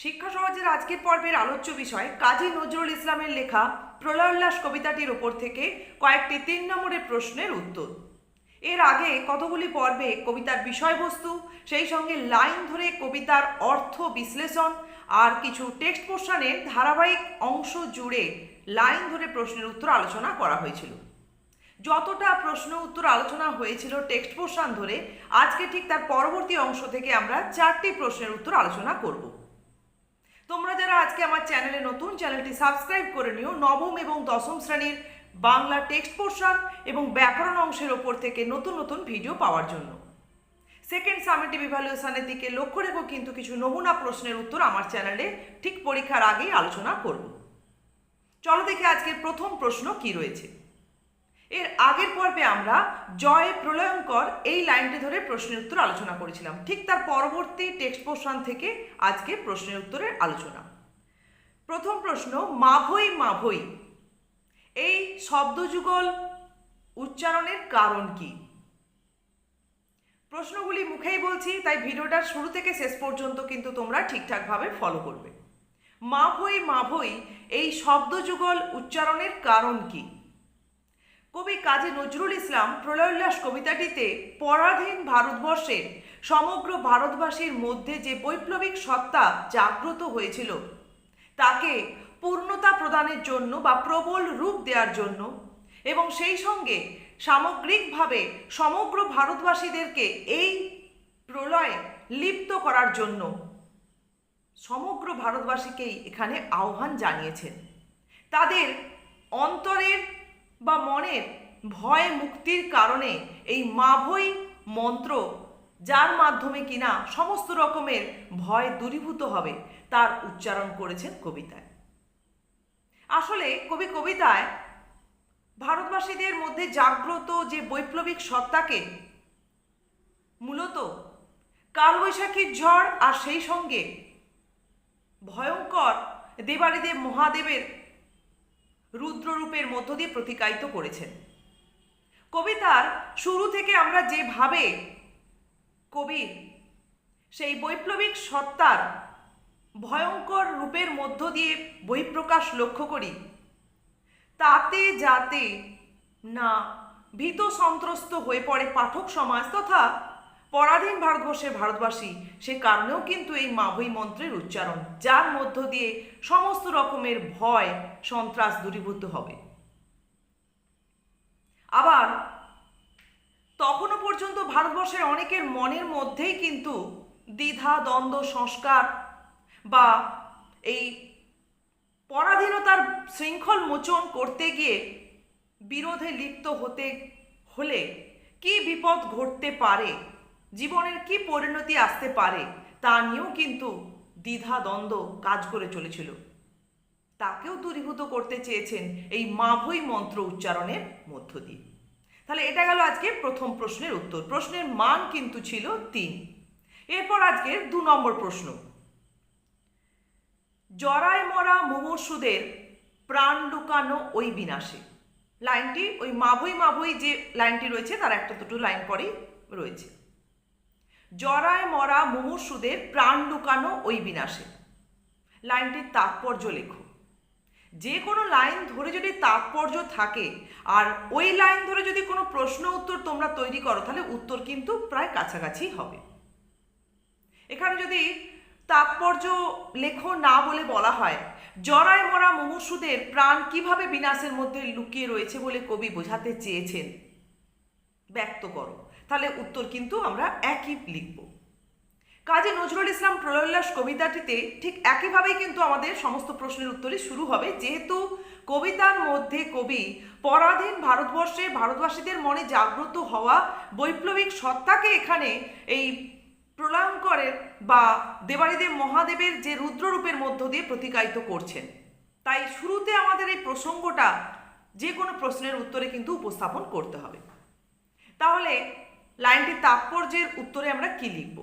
শিক্ষা সমাজের আজকের পর্বের আলোচ্য বিষয় কাজী নজরুল ইসলামের লেখা প্রলয় উল্লাস কবিতাটির ওপর থেকে কয়েকটি ৩ নম্বরের প্রশ্নের উত্তর। এর আগে কতগুলি পর্বে কবিতার বিষয়বস্তু, সেই সঙ্গে লাইন ধরে কবিতার অর্থ বিশ্লেষণ আর কিছু টেক্সট পোর্শনের ধারাবাহিক অংশ জুড়ে লাইন ধরে প্রশ্নের উত্তর আলোচনা করা হয়েছিল। যতটা প্রশ্ন উত্তর আলোচনা হয়েছিল টেক্সট পোর্শন ধরে, আজকে ঠিক তার পরবর্তী অংশ থেকে আমরা 4টি প্রশ্নের উত্তর আলোচনা করব। তোমরা যারা আজকে আমার চ্যানেলে নতুন, চ্যানেলটি সাবস্ক্রাইব করে নিও নবম এবং দশম শ্রেণীর বাংলা টেক্সট পোর্শন এবং ব্যাকরণ অংশের ওপর থেকে নতুন নতুন ভিডিও পাওয়ার জন্য। সেকেন্ড সামেটিভ ইভ্যালুয়েশনের দিকে লক্ষ্য রেখো, কিন্তু কিছু নমুনা প্রশ্নের উত্তর আমার চ্যানেলে ঠিক পরীক্ষার আগেই আলোচনা করব। চলো দেখে আজকের প্রথম প্রশ্ন কি রয়েছে। এর আগের পর্বে আমরা জয় প্রলয়ঙ্কর এই লাইনটি ধরে প্রশ্নের উত্তর আলোচনা করেছিলাম। ঠিক তার পরবর্তী টেক্সট পোর্শন থেকে আজকে প্রশ্নের উত্তরের আলোচনা। প্রথম প্রশ্ন, মাভৈ মাভৈ এই শব্দযুগল উচ্চারণের কারণ কি? প্রশ্নগুলি মুখেই বলছি, তাই ভিডিওটার শুরু থেকে শেষ পর্যন্ত কিন্তু তোমরা ঠিকঠাকভাবে ফলো করবে। মাভৈ মাভৈ এই শব্দযুগল উচ্চারণের কারণ কি? কবি কাজী নজরুল ইসলাম প্রলয় উল্লাস কবিতাটিতে পরাধীন ভারতবর্ষের সমগ্র ভারতবাসীর মধ্যে যে বৈপ্লবিক সত্তা জাগ্রত হয়েছিল তাকে পূর্ণতা প্রদানের জন্য বা প্রবল রূপ দেওয়ার জন্য এবং সেই সঙ্গে সামগ্রিকভাবে সমগ্র ভারতবাসীদেরকে এই প্রলয়ে লিপ্ত করার জন্য সমগ্র ভারতবাসীকেই এখানে আহ্বান জানিয়েছেন। তাদের অন্তরের বা মনের ভয় মুক্তির কারণে এই মাভৈ মন্ত্র, যার মাধ্যমে কিনা সমস্ত রকমের ভয় দূরীভূত হবে, তার উচ্চারণ করেছেন কবিতায়। আসলে কবি কবিতায় ভারতবাসীদের মধ্যে জাগ্রত যে বৈপ্লবিক সত্তাকে মূলত কালবৈশাখীর ঝড় আর সেই সঙ্গে ভয়ঙ্কর দেবাদিদেব মহাদেবের রুদ্ররূপের মধ্য দিয়ে প্রতিকায়িত করেছেন। কবিতার শুরু থেকে আমরা যেভাবে কবির সেই বৈপ্লবিক সত্তার ভয়ঙ্কর রূপের মধ্য দিয়ে বহিঃপ্রকাশ লক্ষ্য করি, তাতে যাতে না ভীত সন্ত্রস্ত হয়ে পড়ে পাঠক সমাজ তথা পরাধীন ভারতবর্ষের ভারতবাসী, সে কারণেও কিন্তু এই মাভৈ মন্ত্রের উচ্চারণ, যার মধ্য দিয়ে সমস্ত রকমের ভয় সন্ত্রাস দূরীভূত হবে। আবার তখনও পর্যন্ত ভারতবর্ষের অনেকের মনের মধ্যেই কিন্তু দ্বিধা দ্বন্দ্ব সংস্কার বা এই পরাধীনতার শৃঙ্খল মোচন করতে গিয়ে বিরোধে লিপ্ত হতে হলে কি বিপদ ঘটতে পারে, জীবনের কি পরিণতি আসতে পারে, তা নিয়েও কিন্তু দ্বিধা দ্বন্দ্ব কাজ করে চলেছিল। তাকেও দূরীভূত করতে চেয়েছেন এই মাভৈ মন্ত্র উচ্চারণের মধ্য দিয়ে। তাহলে এটা গেল আজকে প্রথম প্রশ্নের উত্তর। প্রশ্নের মান কিন্তু ছিল 3। এরপর আজকের 2 নম্বর প্রশ্ন, জরায় মরা মুমূর্ষুদের প্রাণ লুকানো ওই বিনাশে। লাইনটি ওই মাভৈ মাভৈ যে লাইনটি রয়েছে তার একটা দুটো লাইন পরেই রয়েছে। জরায় মরা মুমূর্ষুদের প্রাণ লুকানো ওই বিনাশে, লাইনটির তাৎপর্য লেখো। যে কোনো লাইন ধরে যদি তাৎপর্য থাকে আর ওই লাইন ধরে যদি কোনো প্রশ্ন উত্তর তোমরা তৈরি করো, তাহলে উত্তর কিন্তু প্রায় কাছাকাছি হবে। এখানে যদি তাৎপর্য লেখো না বলে বলা হয় জরায় মরা মুমূর্ষুদের প্রাণ কিভাবে বিনাশের মধ্যে লুকিয়ে রয়েছে বলে কবি বোঝাতে চেয়েছেন, ব্যক্ত করো, তাহলে উত্তর কিন্তু আমরা একই লিখব। কাজী নজরুল ইসলাম প্রলয় উল্লাস কবিতাটিতে ঠিক একইভাবেই কিন্তু আমাদের সমস্ত প্রশ্নের উত্তরই শুরু হবে, যেহেতু কবিতার মধ্যে কবি পরাধীন ভারতবর্ষে ভারতবাসীদের মনে জাগ্রত হওয়া বৈপ্লবিক সত্তাকে এখানে এই প্রলয়ঙ্করের বা দেবাদিদেব মহাদেবের যে রুদ্ররূপের মধ্য দিয়ে প্রতিকায়িত করছেন। তাই শুরুতে আমাদের এই প্রসঙ্গটা যে কোনো প্রশ্নের উত্তরে কিন্তু উপস্থাপন করতে হবে। তাহলে লাইনটির তাৎপর্যের উত্তরে আমরা কি লিখব?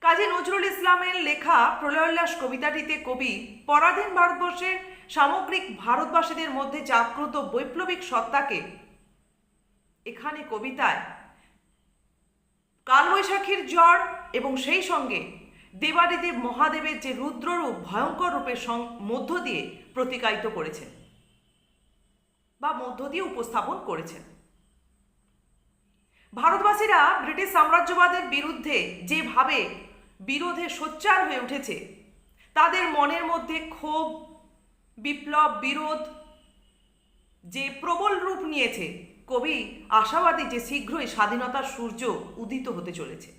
কাজী নজরুল ইসলামের লেখা প্রলয় উল্লাস কবিতাটিতে কবি পরাধীন ভারতবর্ষের সামগ্রিক ভারতবাসীদের মধ্যে জাগ্রত বৈপ্লবিক সত্তাকে এখানে কবিতায় কালবৈশাখীর ঝড় এবং সেই সঙ্গে দেবাদিদেব মহাদেবের যে রুদ্ররূপ ভয়ঙ্কর রূপের মধ্য দিয়ে প্রতিকায়িত করেছেন বা মধ্য দিয়ে উপস্থাপন করেছেন। ভারতবাসীরা ব্রিটিশ সাম্রাজ্যবাদের বিরুদ্ধে যেভাবে বিরোধে সোচ্চার হয়ে উঠেছে, তাদের মনের মধ্যে ক্ষোভ, বিপ্লব, বিরোধ যে প্রবল রূপ নিয়েছে, কবি আশাবাদী যে শীঘ্রই স্বাধীনতার সূর্য উদিত হতে চলেছে।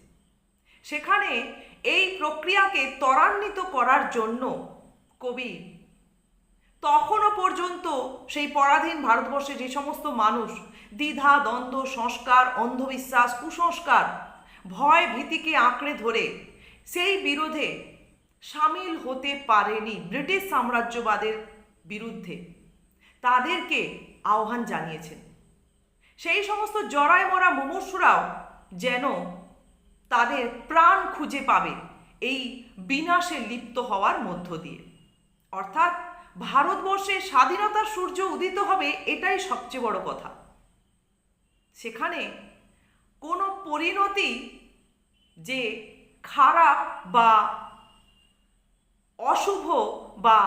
সেখানে এই প্রক্রিয়াকে ত্বরান্বিত করার জন্য কবি তখনও পর্যন্ত সেই পরাধীন ভারতবর্ষে যে সমস্ত মানুষ দ্বিধা, দ্বন্দ্ব, সংস্কার, অন্ধবিশ্বাস, কুসংস্কার, ভয়, ভীতিকে আঁকড়ে ধরে সেই বিরোধে সামিল হতে পারেনি ব্রিটিশ সাম্রাজ্যবাদের বিরুদ্ধে, তাদেরকে আহ্বান জানিয়েছেন। সেই সমস্ত জরায় মরা মুমূর্ষুরাও যেন তাদের প্রাণ খুঁজে পাবে এই বিনাশে লিপ্ত হওয়ার মধ্য দিয়ে। অর্থাৎ ভারতবর্ষে স্বাধীনতার সূর্য উদিত হবে, এটাই সবচেয়ে বড় কথা। সেখানে কোনো পরিণতি যে খারাপ বা অশুভ বা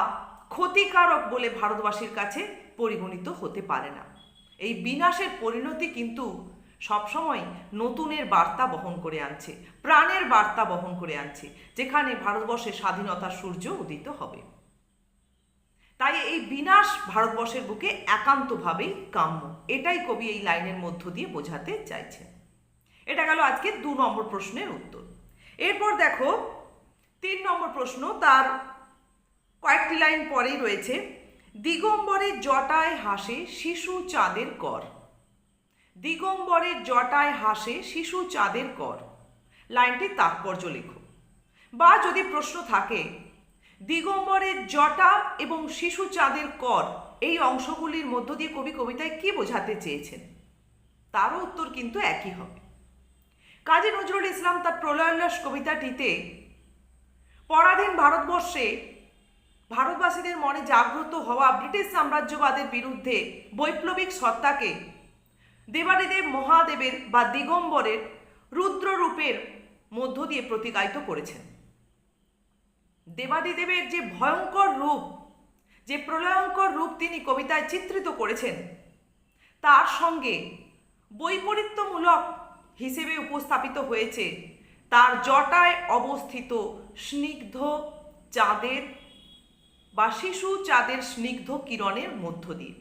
ক্ষতিকারক বলে ভারতবাসীর কাছে পরিগণিত হতে পারে না। এই বিনাশের পরিণতি কিন্তু সবসময় নতুনের বার্তা বহন করে আনছে, প্রাণের বার্তা বহন করে আনছে, যেখানে ভারতবর্ষের স্বাধীনতার সূর্য উদিত হবে। তাই এই বিনাশ ভারতবর্ষের বুকে একান্তভাবেই কাম্য, এটাই কবি এই লাইনের মধ্য দিয়ে বোঝাতে চাইছেন। এটা গেল আজকে 2 নম্বর প্রশ্নের উত্তর। এরপর দেখো 3 নম্বর প্রশ্ন, তার কয়েকটি লাইন পরেই রয়েছে। দিগম্বরের জটায় হাসে শিশু চাঁদের কর। দিগম্বরের জটায় হাসে শিশু চাঁদের কর, লাইনটির তাৎপর্য লেখো। বা যদি প্রশ্ন থাকে দিগম্বরের জটা এবং শিশু চাঁদের কর এই অংশগুলির মধ্য দিয়ে কবি কবিতায় কি বোঝাতে চেয়েছেন, তারও উত্তর কিন্তু একই হবে। কাজী নজরুল ইসলাম তার প্রলয়োল্লাস কবিতাটিতে পরাধীন ভারতবর্ষে ভারতবাসীদের মনে জাগ্রত হওয়া ব্রিটিশ সাম্রাজ্যবাদের বিরুদ্ধে বৈপ্লবিক সত্তাকে দেবাদিদেব মহাদেবের বা দিগম্বরের রুদ্ররূপের মধ্য দিয়ে প্রতিকায়িত করেছেন। দেবাদিদেবের যে ভয়ঙ্কর রূপ, যে প্রলয়ঙ্কর রূপ তিনি কবিতায় চিত্রিত করেছেন, তার সঙ্গে বৈপরীত্যমূলক হিসেবে উপস্থাপিত হয়েছে তার জটায় অবস্থিত স্নিগ্ধ চাঁদের বা শিশু চাঁদের স্নিগ্ধ কিরণের মধ্য দিয়ে।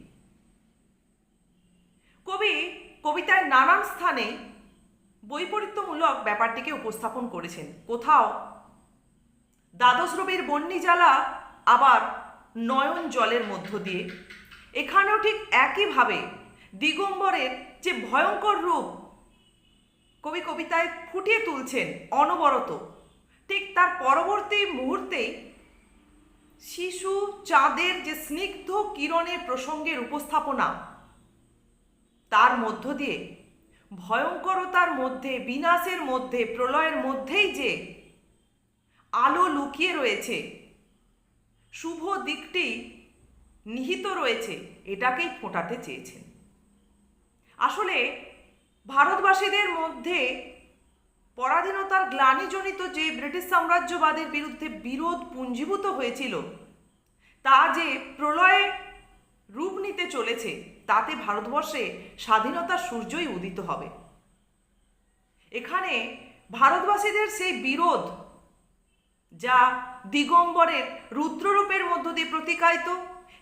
কবি কবিতায় নানান স্থানে বৈপরীত্যমূলক ব্যাপারটিকে উপস্থাপন করেছেন। কোথাও দ্বাদশ রবির বন্যি জ্বালা, আবার নয়ন জলের মধ্য দিয়ে। এখানেও ঠিক একইভাবে দিগম্বরের যে ভয়ঙ্কর রূপ কবি কবিতায় ফুটিয়ে তুলছেন অনবরত, ঠিক তার পরবর্তী মুহূর্তেই শিশু চাঁদের যে স্নিগ্ধ কিরণের প্রসঙ্গের উপস্থাপনা, তার মধ্য দিয়ে ভয়ঙ্করতার মধ্যে, বিনাশের মধ্যে, প্রলয়ের মধ্যেই যে আলো লুকিয়ে রয়েছে, শুভ দিকটি নিহিত রয়েছে, এটাকেই ফোটাতে চেয়েছেন। আসলে ভারতবাসীদের মধ্যে পরাধীনতার গ্লানিজনিত যে ব্রিটিশ সাম্রাজ্যবাদের বিরুদ্ধে বিরোধ পুঞ্জীভূত হয়েছিল, তা যে প্রলয়ে রূপ নিতে চলেছে, তাতে ভারতবর্ষে স্বাধীনতার সূর্যই উদিত হবে। এখানে ভারতবাসীদের সেই বিরোধ, যা দিগম্বরের রুদ্ররূপের মধ্য দিয়ে প্রতিকায়িত,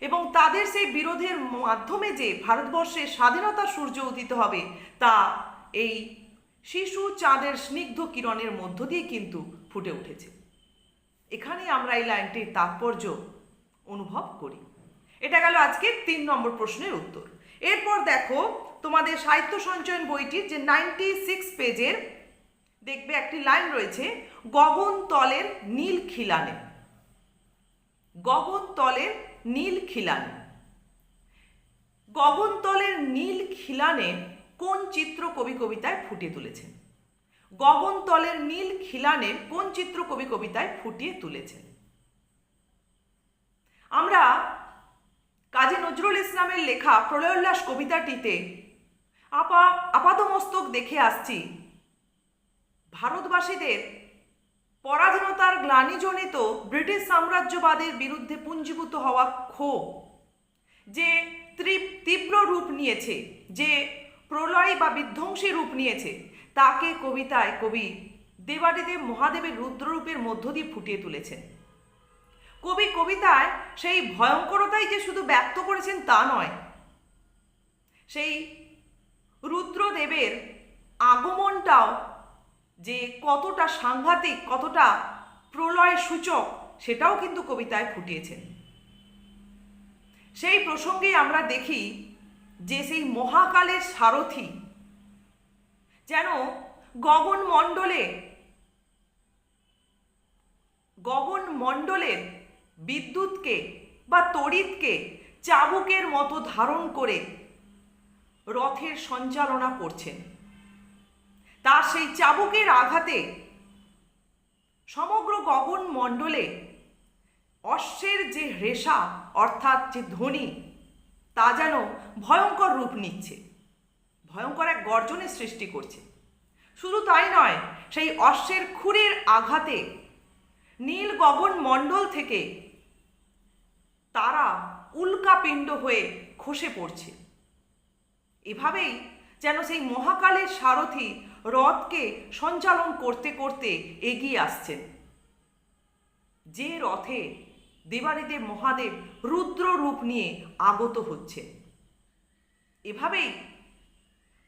এবং তাদের সেই বিরোধের মাধ্যমে যে ভারতবর্ষের স্বাধীনতার সূর্য উদিত হবে, তা এই শিশু চাঁদের স্নিগ্ধ কিরণের মধ্য দিয়ে কিন্তু ফুটে উঠেছে। এখানেই আমরা এই লাইনটির তাৎপর্য অনুভব করি। এটা গেল আজকে 3 নম্বর প্রশ্নের উত্তর। এরপর দেখো তোমাদের সাহিত্য সঞ্চয়ন বইটির যে 96 পেজের দেখবে একটি লাইন রয়েছে, গগন তলের নীল খিলানে। গগন তলের নীল খিলানে। গগন তলের নীল খিলানে কোন চিত্র কবি কবিতায় ফুটিয়ে তুলেছেন? গগন তলের নীল খিলানের কোন চিত্র কবি কবিতায় ফুটিয়ে তুলেছেন? আমরা কাজী নজরুল ইসলামের লেখা প্রলয়োল্লাস কবিতাটিতে আপাতমস্তক দেখে আসছি ভারতবাসীদের পরাধীনতার গ্লানিজনিত ব্রিটিশ সাম্রাজ্যবাদের বিরুদ্ধে পুঞ্জীভূত হওয়া ক্ষোভ যে তীব্র রূপ নিয়েছে, যে প্রলয় বা বিধ্বংসী রূপ নিয়েছে, তাকে কবিতায় কবি দেবাদিদেব মহাদেবের রুদ্ররূপের মধ্য দিয়ে ফুটিয়ে তুলেছেন। কবি কবিতায় সেই ভয়ঙ্করতাই যে শুধু ব্যক্ত করেছেন তা নয়, সেই রুদ্রদেবের আগমনটাও যে কতটা সাংঘাতিক, কতটা প্রলয় সূচক, সেটাও কিন্তু কবিতায় ফুটিয়েছেন। সেই প্রসঙ্গে আমরা দেখি যে সেই মহাকালের সারথি যেন গগনমণ্ডলের বিদ্যুৎকে বা তড়িৎকে চাবুকের মতো ধারণ করে রথের সঞ্চালনা করছেন। তার সেই চাবুকের আঘাতে সমগ্র গগনমণ্ডলে অশ্বের যে রেশা অর্থাৎ যে ধ্বনি, তা যেন ভয়ঙ্কর রূপ নিচ্ছে, ভয়ঙ্কর এক গর্জনের সৃষ্টি করছে। শুধু তাই নয়, সেই অশ্বের খুরের আঘাতে নীল গগনমণ্ডল থেকে তারা উল্কাপিণ্ড হয়ে খসে পড়ছে। এভাবেই যেন সেই মহাকালের সারথি রথকে সঞ্চালন করতে করতে এগিয়ে আসছেন, যে রথে দেবাদিদেব মহাদেব রুদ্র রূপ নিয়ে আগত হচ্ছে। এভাবেই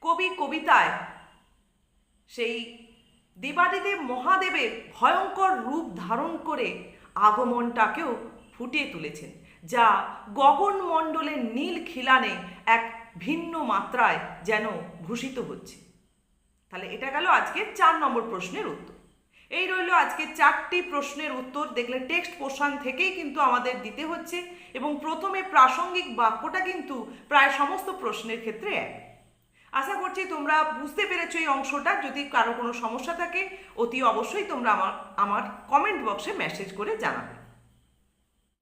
কবি কবিতায় সেই দেবাদিদেব মহাদেবের ভয়ঙ্কর রূপ ধারণ করে আগমনটাকেও ফুটিয়ে তুলেছেন, যা গগনমণ্ডলের নীল খিলানে এক ভিন্ন মাত্রায় যেন ভূষিত হচ্ছে। তাহলে এটা গেল আজকের 4 নম্বর প্রশ্নের উত্তর। এই রইল আজকে 4টি প্রশ্নের উত্তর। দেখলে টেক্সট পোর্শন থেকেই কিন্তু আমাদের দিতে হচ্ছে, এবং প্রথমে প্রাসঙ্গিক বাক্যটা কিন্তু প্রায় সমস্ত প্রশ্নের ক্ষেত্রে এক। আশা করছি তোমরা বুঝতে পেরেছো এই অংশটা। যদি কারো কোনো সমস্যা থাকে অতি অবশ্যই তোমরা আমার কমেন্ট বক্সে মেসেজ করে জানাবে।